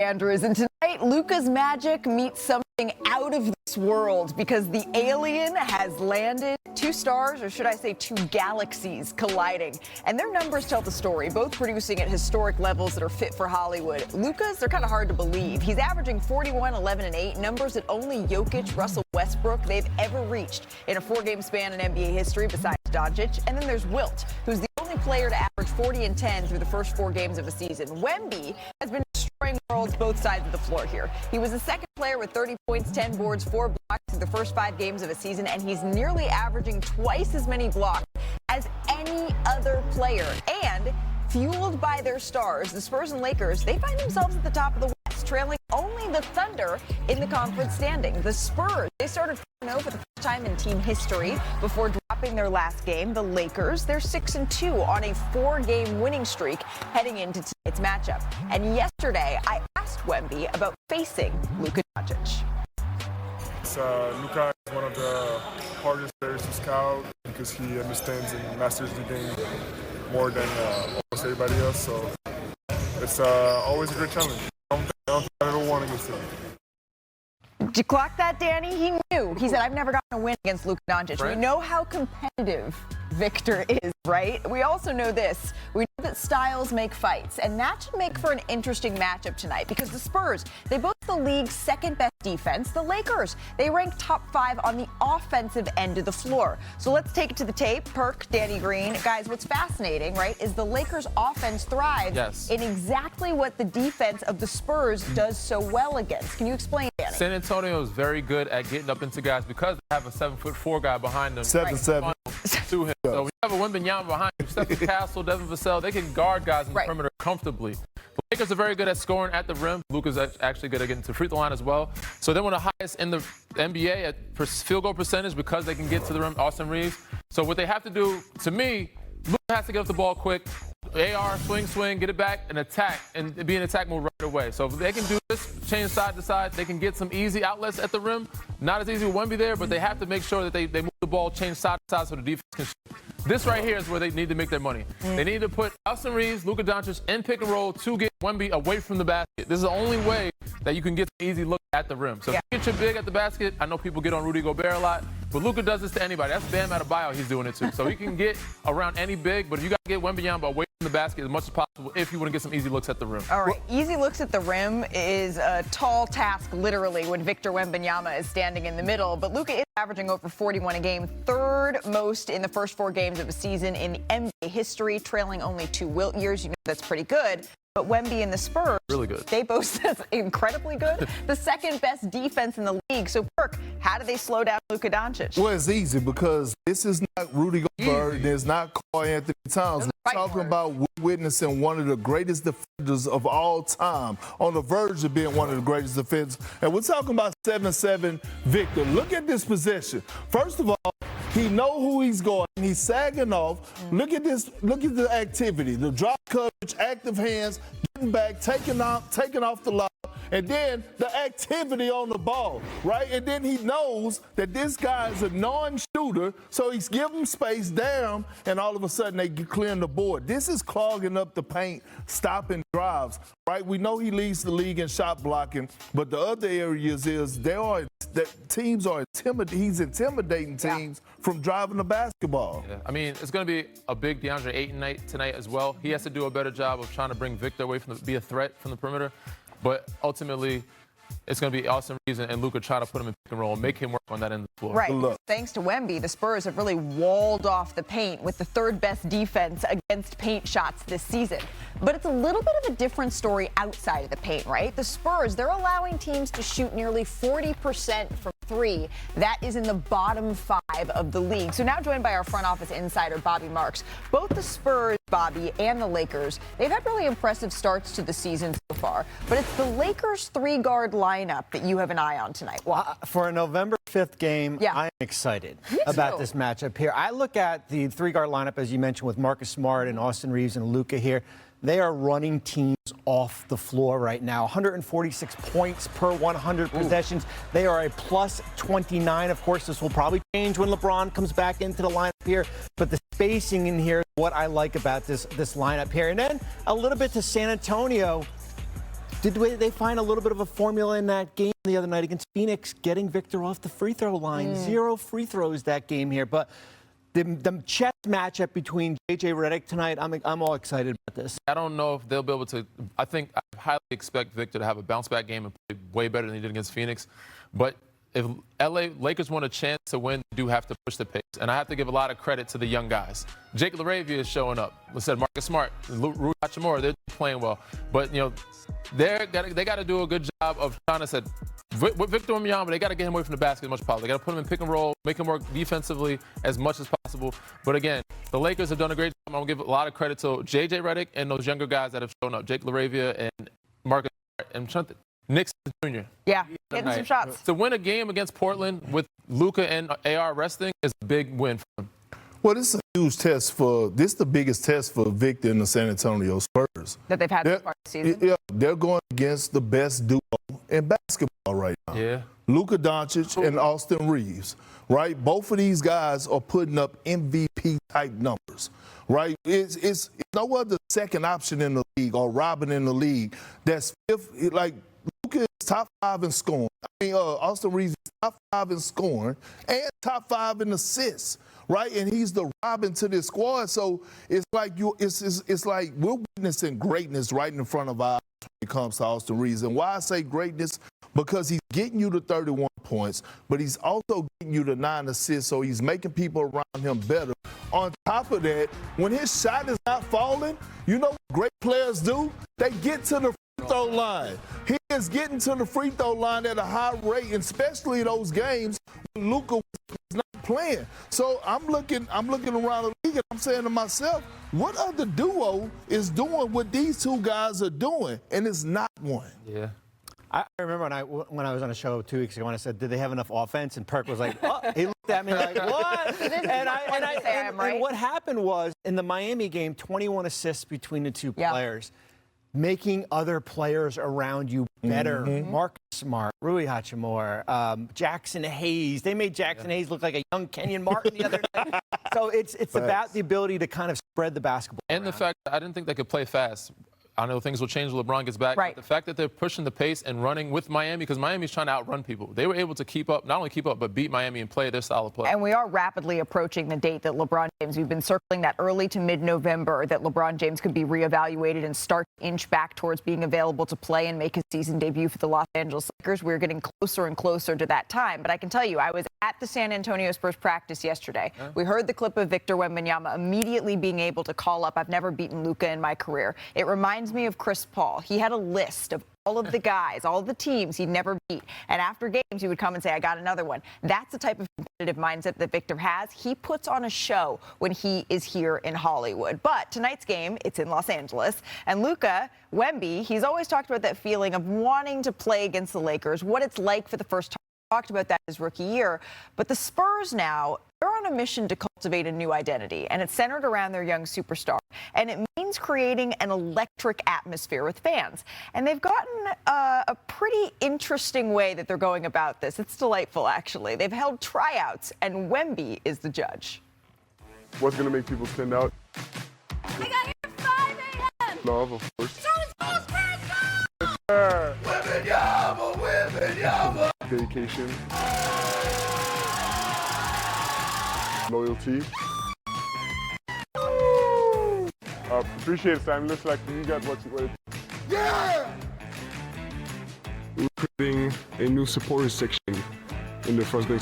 Andrews, and tonight Luka's magic meets something out of this world because the alien has landed. Two stars, or should I say two galaxies, colliding. And their numbers tell the story, both producing at historic levels that are fit for Hollywood. Luka's, they're kind of hard to believe. He's averaging 41, 11, and 8, numbers that only Jokic, Russell Westbrook, they've ever reached in a four-game span in NBA history besides Doncic. And then there's Wilt, who's the only player to average 40 and 10 through the first 4 games of a season. Wemby has been destroying worlds both sides of the floor here. He was the second player with 30 points, 10 boards, 4 blocks through the first 5 games of a season, and he's nearly averaging twice as many blocks as any other player. And fueled by their stars, the Spurs and Lakers, they find themselves at the top of the West, trailing only the Thunder in the conference standing. The Spurs, they started 4-0 for the first time in team history before dropping their last game. The Lakers, they're 6-2 on a 4-game winning streak heading into tonight's matchup. And yesterday, I asked Wemby about facing Luka Doncic. Luka is one of the hardest players to scout because he understands and masters the game more than almost everybody else. So it's always a great challenge. I don't think I ever won against him. Did you clock that, Danny? He knew. He said, I've never gotten a win against Luka Doncic. Right. We know how competitive Victor is, right? We also know this. We know that styles make fights, and that should make for an interesting matchup tonight because the Spurs, they boast the league's second best defense. The Lakers, they rank top 5 on the offensive end of the floor. So let's take it to the tape. Perk, Danny Green. Guys, what's fascinating, right, is the Lakers' offense thrives in exactly what the defense of the Spurs does so well against. Can you explain, Danny? San Antonio is very good at getting up into guys because they have a 7'4" guy behind them. 7'7". To him. So we have a Wemby behind him. Stephen Castle, Devin Vassell, they can guard guys in the perimeter comfortably. The Lakers are very good at scoring at the rim. Luka's actually good at getting to the free throw line as well. So they're one of the highest in the NBA at field goal percentage because they can get to the rim. Austin Reeves. So what they have to do, to me, Luka has to get off the ball quick. AR, swing, get it back, and attack, and be in attack mode right away. So if they can do this, change side to side, they can get some easy outlets at the rim. Not as easy with Wemby there, but they have to make sure that they move the ball, change side to side so the defense can shoot. This right here is where they need to make their money. They need to put Austin Reeves, Luka Doncic in pick and roll to get Wemby away from the basket. This is the only way that you can get an easy look at the rim. So if you get your big at the basket, I know people get on Rudy Gobert a lot, but Luka does this to anybody. That's Bam Adebayo, he's doing it too. So he can get around any big, but if you got to get Wemby away from the basket as much as possible if you want to get some easy looks at the rim. All right, easy looks at the rim is a tall task, literally, when Victor Wembanyama is standing in the middle. But Luka is averaging over 41 a game, third most in the first 4 games of a season in NBA history, trailing only 2 Wilt years. You know that's pretty good. But Wemby and the Spurs, really good. They boast that's incredibly good. The second best defense in the league. So, Perk, how do they slow down Luka Doncic? Well, it's easy because this is not Rudy Gobert and it's not Karl Anthony Towns. We're talking about witnessing one of the greatest defenders of all time, on the verge of being one of the greatest defenders. And we're talking about 7-7 Victor. Look at this possession. First of all, he know who he's going. He's sagging off. Look at this. Look at the activity. The drop coverage, active hands, getting back, taking off the lob, and then the activity on the ball, right? And then he knows that this guy is a non-shooter, so he's giving space down, and all of a sudden they get clearing the board. This is clogging up the paint, stopping drives, right? We know he leads the league in shot blocking, but the other areas is teams are intimidating. He's intimidating teams from driving the basketball. Yeah. I mean, it's going to be a big DeAndre Ayton night tonight as well. He has to do a better job of trying to bring Victor away from be a threat from the perimeter. But ultimately, it's going to be Austin Reeves and Luka trying to put him in pick and roll and make him work on that end of the floor. Right. Thanks to Wemby, the Spurs have really walled off the paint with the third best defense against paint shots this season. But it's a little bit of a different story outside of the paint, right? The Spurs, they're allowing teams to shoot nearly 40% from 3. That is in the bottom 5 of the league. So now joined by our front office insider, Bobby Marks. Both the Spurs, Bobby, and the Lakers, they've had really impressive starts to the season so far. But it's the Lakers' 3-guard lineup that you have an eye on tonight. Why? For a November 5th game, I'm excited about this matchup here. I look at the 3-guard lineup, as you mentioned, with Marcus Smart and Austin Reeves and Luka here. They are running teams off the floor right now. 146 points per 100 possessions. They are a plus 29. Of course, this will probably change when LeBron comes back into the lineup here. But the spacing in here is what I like about this lineup here. And then a little bit to San Antonio. Did they find a little bit of a formula in that game the other night against Phoenix, getting Victor off the free throw line? 0 free throws that game here. But the chess matchup between J.J. Redick tonight, I'm all excited about this. I don't know if they'll be able to. I highly expect Victor to have a bounce-back game and play way better than he did against Phoenix. But if Lakers want a chance to win, they do have to push the pace. And I have to give a lot of credit to the young guys. Jake LaRavia is showing up. We said Marcus Smart, Rui Hachimura, they're playing well. But, they got to do a good job of trying to say, with Victor Wembanyama, they got to get him away from the basket as much as possible. They got to put him in pick and roll, make him work defensively as much as possible. But again, the Lakers have done a great job. I'm going to give a lot of credit to J.J. Redick and those younger guys that have shown up, Jake LaRavia and Marcus Smart and Knicks Jr. Yeah, getting some shots. To win a game against Portland with Luka and AR resting is a big win for them. Well, this is a huge test this is the biggest test for Victor and the San Antonio Spurs. That they've had so far this season. Yeah, they're going against the best duo in basketball right now. Yeah. Luka Doncic and Austin Reeves, right? Both of these guys are putting up MVP-type numbers, right? It's no other second option in the league or Robin in the league that's like Luka is top 5 in scoring. Austin Reeves is top 5 in scoring and top 5 in assists, right? And he's the Robin to this squad. So it's like it's like we're witnessing greatness right in front of our eyes when it comes to Austin Reeves. And why I say greatness? Because he's getting you to 31 points, but he's also getting you to 9 assists, so he's making people around him better. On top of that, when his shot is not falling, you know what great players do? They get to the free throw line. He is getting to the free throw line at a high rate, especially those games when Luka was not playing. So I'm looking around the league and I'm saying to myself, what other duo is doing what these two guys are doing? And it's not one. Yeah. I remember when I was on a show 2 weeks ago when I said, did they have enough offense? And Perk was like, oh. He looked at me like, what? And what happened was, in the Miami game, 21 assists between the two players, making other players around you better. Marcus Smart, Rui Hachimura, Jackson Hayes. They made Jackson Hayes look like a young Kenyon Martin the other day. So it's about the ability to kind of spread the basketball and around. the fact that I didn't think they could play fast. I know things will change when LeBron gets back. Right. But the fact that they're pushing the pace and running with Miami, because Miami's trying to outrun people. They were able to keep up, not only keep up, but beat Miami and play their style of play. And we are rapidly approaching the date that LeBron James, we've been circling that early to mid-November, that LeBron James could be reevaluated and start to inch back towards being available to play and make his season debut for the Los Angeles Lakers. We're getting closer and closer to that time. But I can tell you, I was at the San Antonio Spurs practice yesterday. We heard the clip of Victor Wembanyama immediately being able to call up, I've never beaten Luka in my career. It reminds me of Chris Paul. He had a list of all of the guys, all of the teams he'd never beat. And after games, he would come and say, I got another one. That's the type of competitive mindset that Victor has. He puts on a show when he is here in Hollywood. But tonight's game, it's in Los Angeles. And Luka, Wemby, he's always talked about that feeling of wanting to play against the Lakers, what it's like for the first time. Talked about that his rookie year. But the Spurs now, they're on a mission to cultivate a new identity, and it's centered around their young superstar. And it means creating an electric atmosphere with fans. And they've gotten a pretty interesting way that they're going about this. It's delightful, actually. They've held tryouts, and Wemby is the judge. What's going to make people stand out? I got here at 5 a.m. Love, of course. So it's all Spurs go! Wembanyama, Wembanyama. Dedication. Loyalty. Appreciate it, Sam. Looks like you got what you wanted. Yeah! We're creating a new supporters section in the First Base